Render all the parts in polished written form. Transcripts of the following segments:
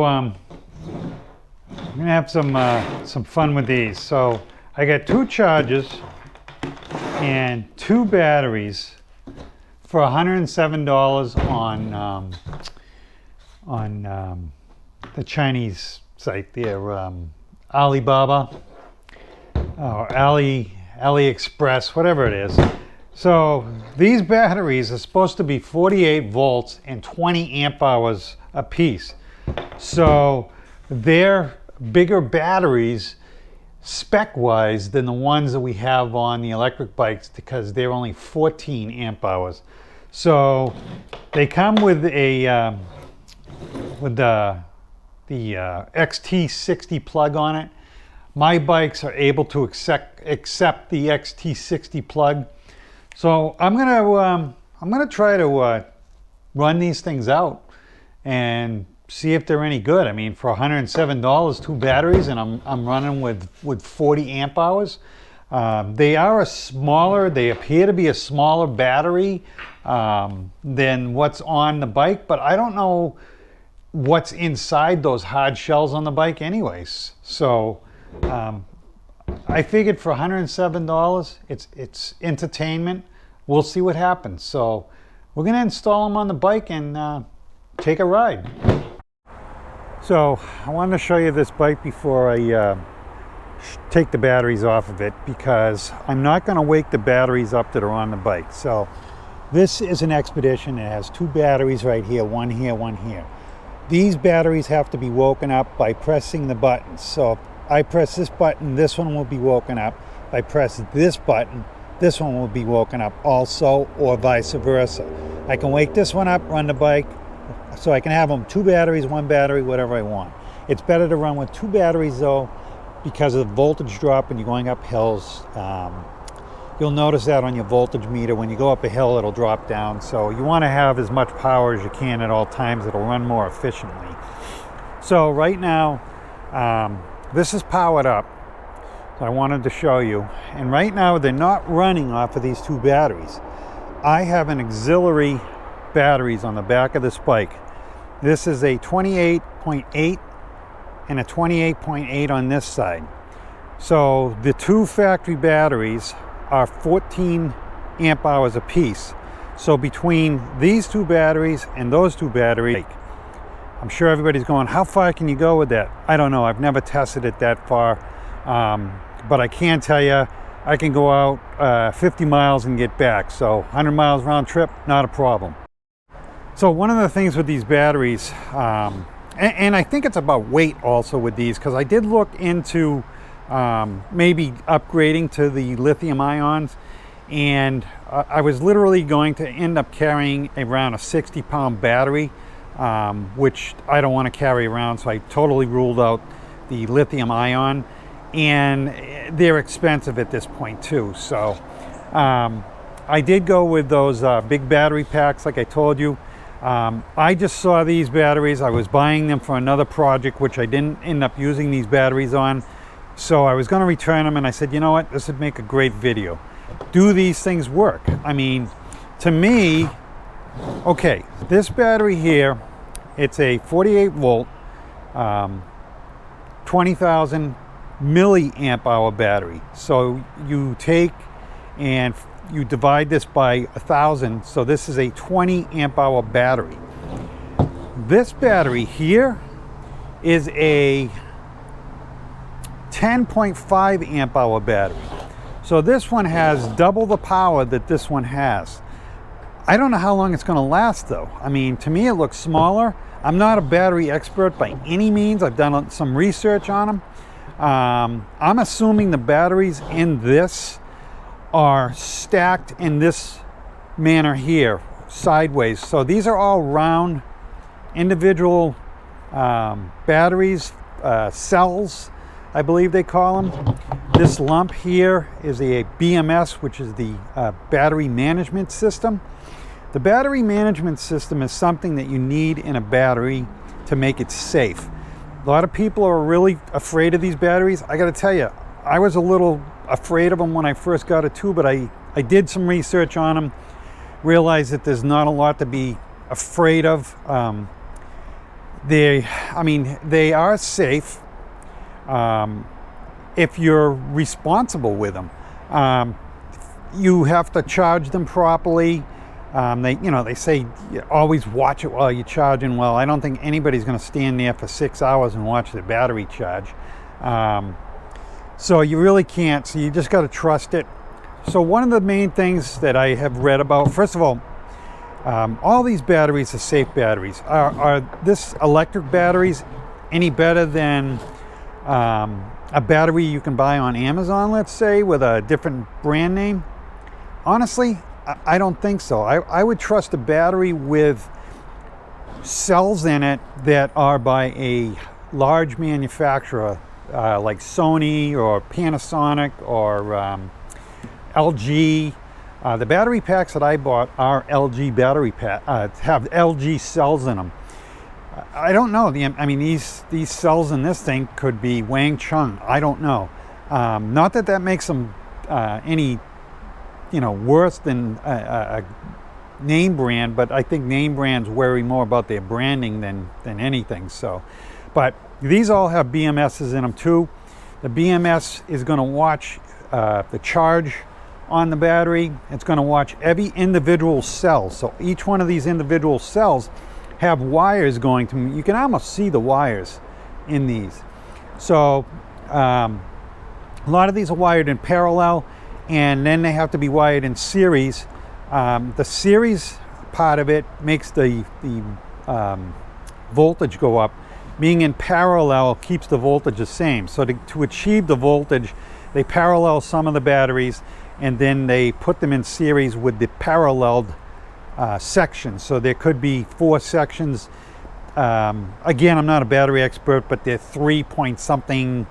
I'm gonna have some fun with these. So I got 2 chargers and 2 batteries for $107 on the Chinese site there, Alibaba or AliExpress, whatever it is. So these batteries are supposed to be 48 volts and 20 amp hours a piece. So they're bigger batteries spec-wise than the ones that we have on the electric bikes because they're only 14 amp hours. So they come with the XT60 plug on it. My bikes are able to accept the XT60 plug. So I'm gonna try to run these things out and see if they're any good. I mean, for $107, 2 batteries, and I'm running with 40 amp hours. They appear to be a smaller battery than what's on the bike, but I don't know what's inside those hard shells on the bike anyways. So I figured for $107, it's entertainment. We'll see what happens. So we're gonna install them on the bike and take a ride. So I wanted to show you this bike before I take the batteries off of it, because I'm not going to wake the batteries up that are on the bike. So this is an Expedition. It has 2 batteries right here, one here, one here. These batteries have to be woken up by pressing the buttons. So if I press this button, this one will be woken up. If I press this button, this one will be woken up also, or vice versa. I can wake this one up, run the bike, so I can have them 2 batteries, 1 battery, whatever I want. It's better to run with 2 batteries though, because of the voltage drop when you're going up hills. You'll notice that on your voltage meter. When you go up a hill, it'll drop down. So you want to have as much power as you can at all times. It'll run more efficiently. So right now, this is powered up. So I wanted to show you. And right now, they're not running off of these 2 batteries. I have an auxiliary batteries on the back of this bike. This is a 28.8 and a 28.8 on this side. So the 2 factory batteries are 14 amp hours a piece. So between these 2 batteries and those 2 batteries, I'm sure everybody's going, how far can you go with that? I don't know. I've never tested it that far. But I can tell you, I can go out 50 miles and get back. So 100 miles round trip, not a problem. So one of the things with these batteries, and I think it's about weight also with these, because I did look into maybe upgrading to the lithium ions, and I was literally going to end up carrying around a 60-pound battery, which I don't want to carry around, so I totally ruled out the lithium ion, and they're expensive at this point too. So I did go with those big battery packs like I told you. I just saw these batteries. I was buying them for another project, which I didn't end up using these batteries on. So I was going to return them, and I said, you know what, this would make a great video. Do these things work? I mean, to me, okay, this battery here, it's a 48 volt, 20,000 milliamp hour battery. So you take and you divide this by 1,000, so this is a 20 amp hour battery. This battery here is a 10.5 amp hour battery. So this one has double the power that this one has. I don't know how long it's going to last though. I mean, to me it looks smaller. I'm not a battery expert by any means. I've done some research on them. I'm assuming the batteries in this are stacked in this manner here, sideways. So these are all round individual batteries, cells, I believe they call them. This lump here is a BMS, which is the battery management system. The battery management system is something that you need in a battery to make it safe. A lot of people are really afraid of these batteries. I got to tell you, I was a little afraid of them when I first got it too, but I did some research on them, realized that there's not a lot to be afraid of. I mean, they are safe if you're responsible with them. You have to charge them properly. They say always watch it while you're charging. Well, I don't think anybody's going to stand there for 6 hours and watch the battery charge. So you really can't. So you just got to trust it. So one of the main things that I have read about, first of all these batteries are safe batteries. Are this electric batteries any better than a battery you can buy on Amazon, let's say, with a different brand name? Honestly, I don't think so. I would trust a battery with cells in it that are by a large manufacturer like Sony or Panasonic or LG. The battery packs that I bought are LG battery pack, have LG cells in them. I don't know. I mean, these cells in this thing could be Wang Chung. I don't know. Not that that makes them any worse than a name brand, but I think name brands worry more about their branding than anything. So, but these all have BMSs in them too. The BMS is going to watch the charge on the battery. It's going to watch every individual cell. So each one of these individual cells have wires going to them. You can almost see the wires in these. So a lot of these are wired in parallel, and then they have to be wired in series. The series part of it makes the voltage go up. Being in parallel keeps the voltage the same. So to achieve the voltage, they parallel some of the batteries, and then they put them in series with the paralleled sections. So there could be 4 sections. Again, I'm not a battery expert, but they're 3 point something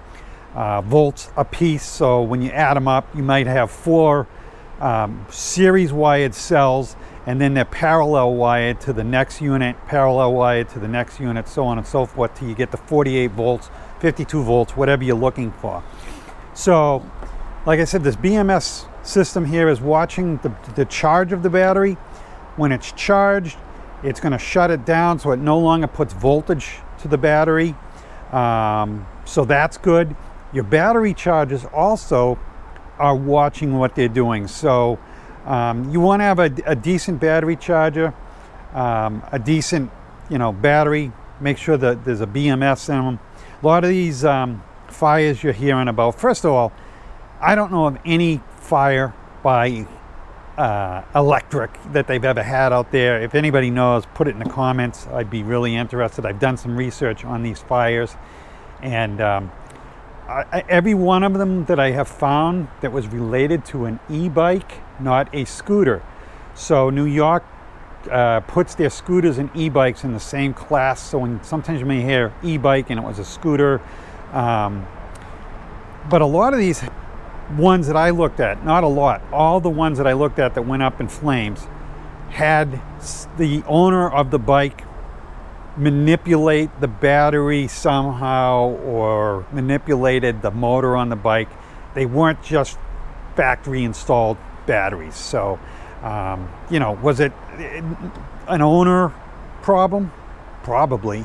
volts a piece. So when you add them up, you might have 4 series wired cells, and then they're parallel wired to the next unit, parallel wired to the next unit, so on and so forth, till you get to 48 volts, 52 volts, whatever you're looking for. So, like I said, this BMS system here is watching the charge of the battery. When it's charged, it's going to shut it down so it no longer puts voltage to the battery. So that's good. Your battery chargers also are watching what they're doing. So you want to have a decent battery charger, a decent battery. Make sure that there's a BMS in them. A lot of these fires you're hearing about, first of all, I don't know of any fire by electric that they've ever had out there. If anybody knows, put it in the comments. I'd be really interested. I've done some research on these fires, and every one of them that I have found that was related to an e-bike, not a scooter. So New York puts their scooters and e-bikes in the same class. So sometimes you may hear e-bike and it was a scooter. But a lot of these ones that I looked at, not a lot, all the ones that I looked at that went up in flames had the owner of the bike manipulate the battery somehow or manipulated the motor on the bike. They weren't just factory installed batteries. So, was it an owner problem? Probably,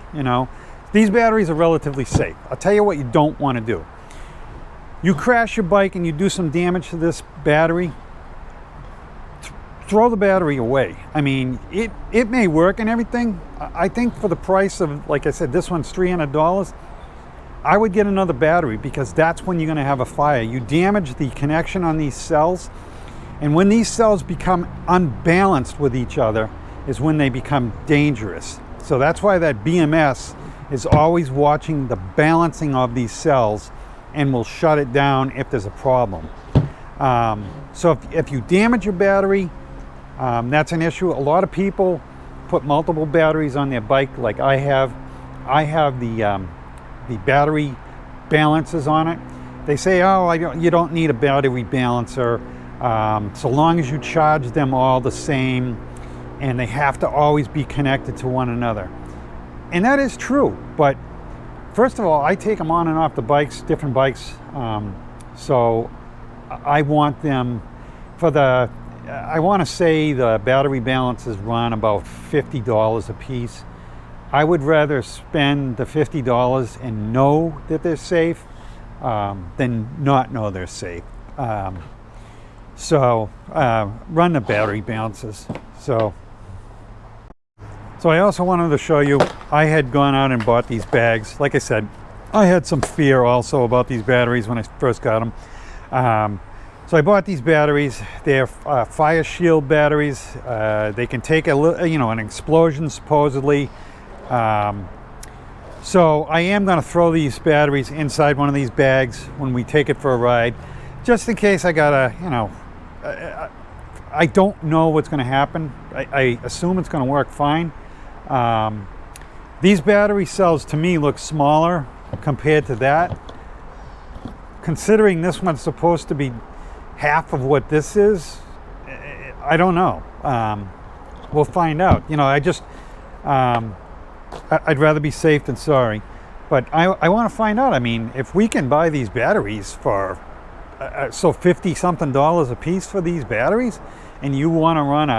These batteries are relatively safe. I'll tell you what you don't want to do. You crash your bike and you do some damage to this battery, throw the battery away. I mean, it may work and everything. I think for the price of, like I said, this one's $300, I would get another battery, because that's when you're going to have a fire. You damage the connection on these cells, and when these cells become unbalanced with each other is when they become dangerous. So that's why that BMS is always watching the balancing of these cells and will shut it down if there's a problem. So if you damage your battery, that's an issue. A lot of people put multiple batteries on their bike, like I have. I have the battery balancers on it. They say, you don't need a battery balancer, so long as you charge them all the same, and they have to always be connected to one another. And that is true, but first of all, I take them on and off the bikes, different bikes. So I want them I want to say the battery balances run about $50 a piece. I would rather spend the $50 and know that they're safe than not know they're safe. Run the battery balances. So I also wanted to show you, I had gone out and bought these bags. Like I said, I had some fear also about these batteries when I first got them. So I bought these batteries. They're fire shield batteries. They can take an explosion supposedly. So I am going to throw these batteries inside one of these bags when we take it for a ride, just in case I gotta, I don't know what's going to happen. I assume it's going to work fine. These battery cells to me look smaller compared to that. Considering this one's supposed to be half of what this is, I don't know. We'll find out. I'd rather be safe than sorry. But I want to find out. I mean, if we can buy these batteries for $50 something a piece for these batteries, and you want to run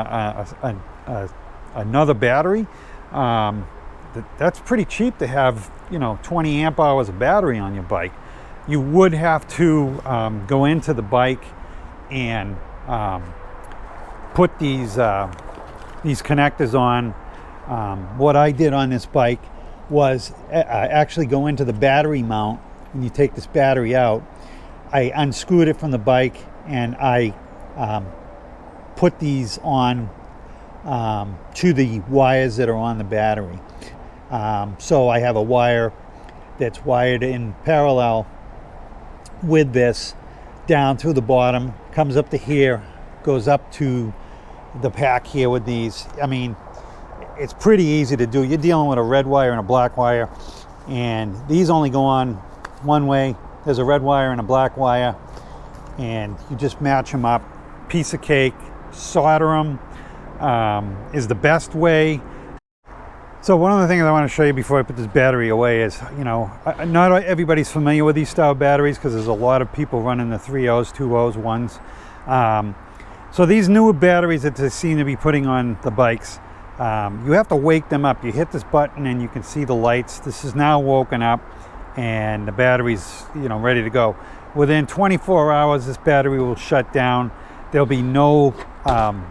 another battery, that's pretty cheap to have 20 amp hours of battery on your bike. You would have to go into the bike and put these connectors on. What I did on this bike was actually go into the battery mount. When you take this battery out, I unscrewed it from the bike and I put these on to the wires that are on the battery. So I have a wire that's wired in parallel with this down through the bottom, comes up to here, goes up to the pack here with these. I mean, it's pretty easy to do. You're dealing with a red wire and a black wire, and these only go on one way. There's a red wire and a black wire, and you just match them up. Piece of cake. Solder them is the best way. So one of the things I want to show you before I put this battery away is, not everybody's familiar with these style batteries because there's a lot of people running the 3.0s, 2.0s, 1s. So these newer batteries that they seem to be putting on the bikes, you have to wake them up. You hit this button and you can see the lights. This is now woken up and the battery's ready to go. Within 24 hours, this battery will shut down. There'll be no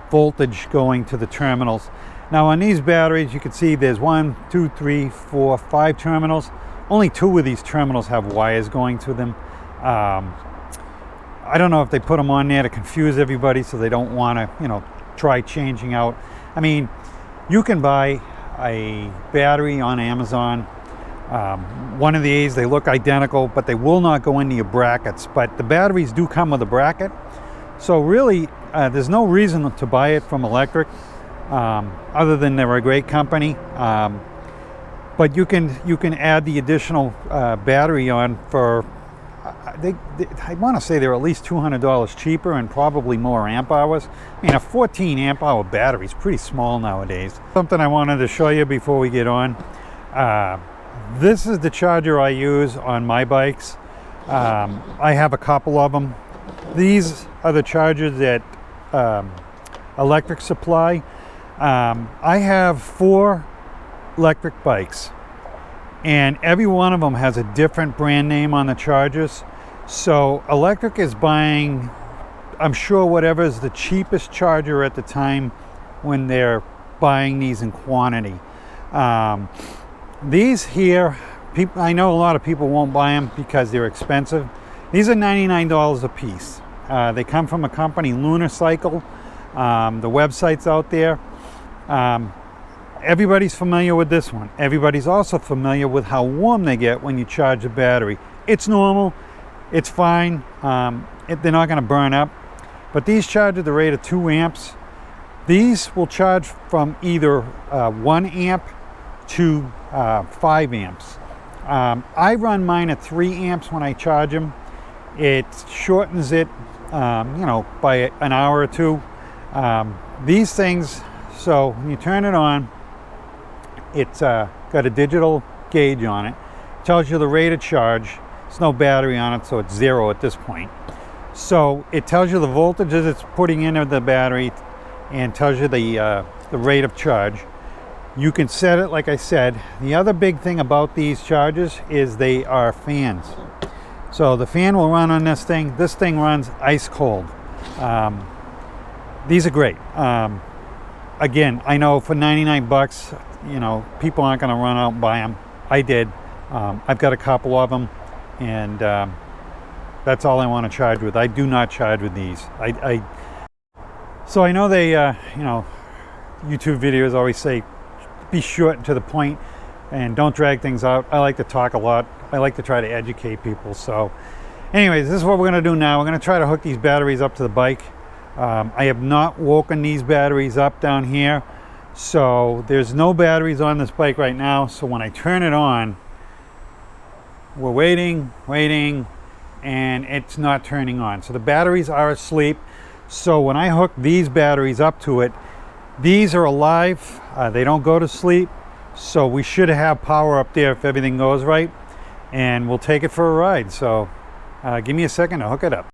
voltage going to the terminals. Now on these batteries, you can see there's 1, 2, 3, 4, 5 terminals. Only 2 of these terminals have wires going to them. I don't know if they put them on there to confuse everybody so they don't want to, try changing out. I mean, you can buy a battery on Amazon. One of these, they look identical, but they will not go into your brackets. But the batteries do come with a bracket. So really, there's no reason to buy it from Electric, other than they're a great company. But you can add the additional battery on for, I want to say they're at least $200 cheaper and probably more amp hours. I mean, a 14 amp hour battery is pretty small nowadays. Something I wanted to show you before we get on. This is the charger I use on my bikes. I have a couple of them. These are the chargers that Electric supply. I have 4 electric bikes, and every one of them has a different brand name on the chargers. So Electric is buying, I'm sure, whatever is the cheapest charger at the time when they're buying these in quantity. These here, I know a lot of people won't buy them because they're expensive. These are $99 a piece. They come from a company, Lunar Cycle. The website's out there. Everybody's familiar with this one. Everybody's also familiar with how warm they get when you charge a battery. It's normal. It's fine. They're not going to burn up. But these charge at the rate of 2 amps. These will charge from either 1 amp to 5 amps. I run mine at 3 amps when I charge them. It shortens it, by an hour or 2. These things, so when you turn it on, it's got a digital gauge on it. Tells you the rate of charge. There's no battery on it, so it's 0 at this point. So it tells you the voltages it's putting into the battery and tells you the rate of charge. You can set it like I said. The other big thing about these chargers is they are fans. So the fan will run on this thing. This thing runs ice cold. These are great. Again, I know for 99 bucks, you know, people aren't going to run out and buy them. I did. I've got a couple of them, and that's all I want to charge with. I do not charge with these. So I know they, you know, YouTube videos always say be short and to the point and don't drag things out. I like to talk a lot. I like to try to educate people. So anyways, this is what we're going to do now. We're going to try to hook these batteries up to the bike. I have not woken these batteries up down here, so there's no batteries on this bike right now. So when I turn it on, we're waiting, and it's not turning on. So the batteries are asleep. So when I hook these batteries up to it, these are alive. They don't go to sleep. So we should have power up there if everything goes right, and we'll take it for a ride. So give me a second to hook it up.